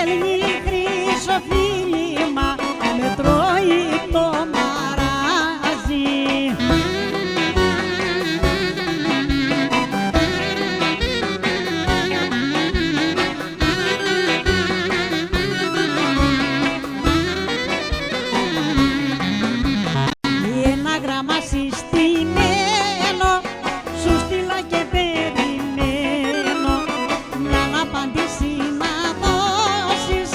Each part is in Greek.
στέλνει χρυσοφίλημα, με τρώει το μαράζι. Ένα γράμμα συστημένο σου στείλα και περιμένω μια απάντηση να δώσεις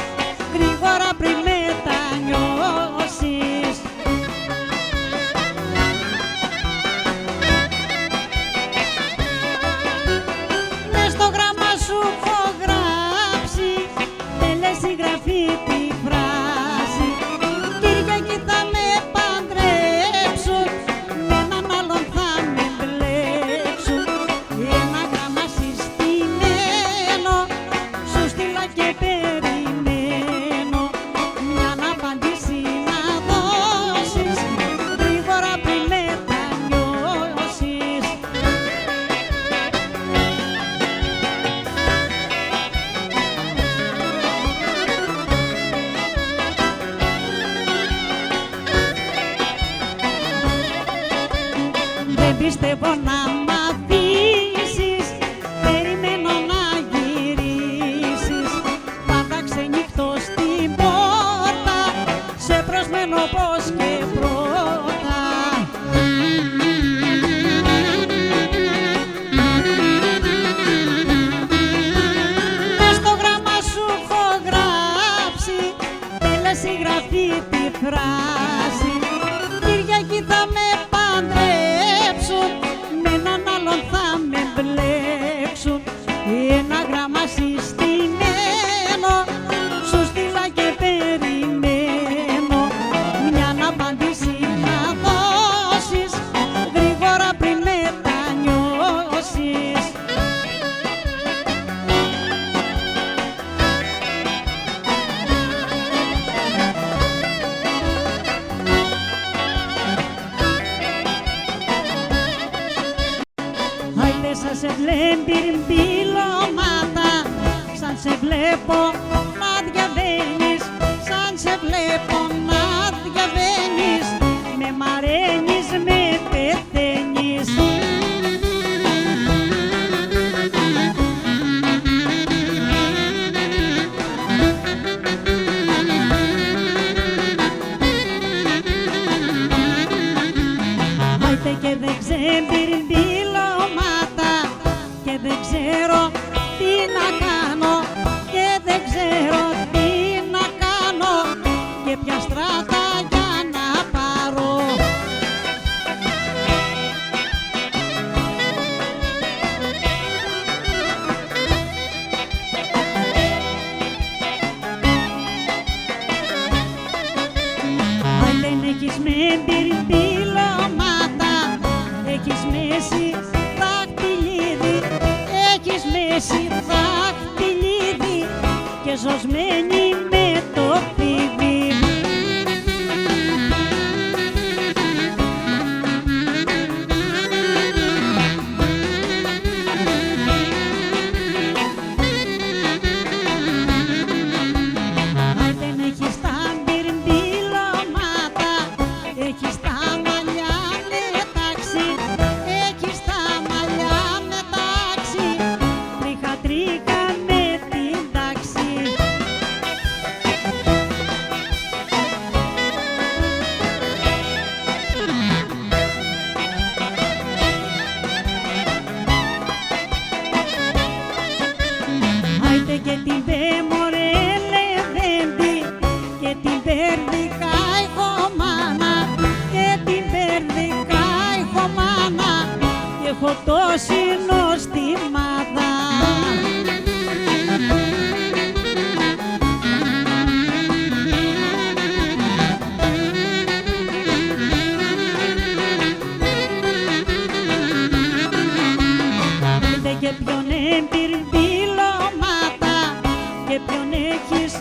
γρήγορα πριν μετανιώσεις. Μες στο γράμμα σου έχω γράψει τελεσυγραφή τη φράση «Κυριακή θα με παντρέψουν, με έναν άλλον θα με μπλέξουν». Ένα γράμμα συστημένο σου στείλα και περιμένω μια απάντηση να δώσεις γρήγορα πριν μετανιώσεις. Δεν πιστεύω να μ' αφήσεις, περιμένω να γυρίσεις. Πάντα ξενύχτω στην πόρτα, σε προσμένω πως και πρώτα. Μες στο γράμμα σου έχω γράψει τελεσυγραφή τη φράση «Κυριακή θα με παντρέψουν, με έναν άλλον θα με μπλέξουν». Ένα γράμμα συστημένο σου στείλα και περιμένω μια απάντηση να δώσεις γρήγορα πριν μετανιώσεις. Άιντε σαν σε βλέμπιρμπιλώματα, σαν σε βλέπω να διαβαίνεις, σαν σε βλέπω να διαβαίνεις, με μαραίνεις, με πεθαίνεις. Άιντε και δεν ξεμπιρμπιλώματα και δεν ξέρω τι να κάνω, και δεν ξέρω τι να κάνω, και ποια στράτα για να πάρω. Αν δεν έχεις με μπιρμπιλώματα, έχεις μέση δαχτυλίδι, έχεις μέση δαχτυλίδι και ζωσμένη με το φίδι. Αν δεν έχεις τα μπιρμπιλώματα, έχεις τα μαλλιά μετάξι, έχεις τα μαλλιά μετάξι, τρίχα τρίχα με την τάξη. Άιντε και την πέμορε λεβέντη, και την περδικά ηχομάνα, και την περδικά ηχομάνα, και έχω τόση νοστιμάδα. Άιντε και ποιον εμπιρμπιλώματα, και ποιον έχεις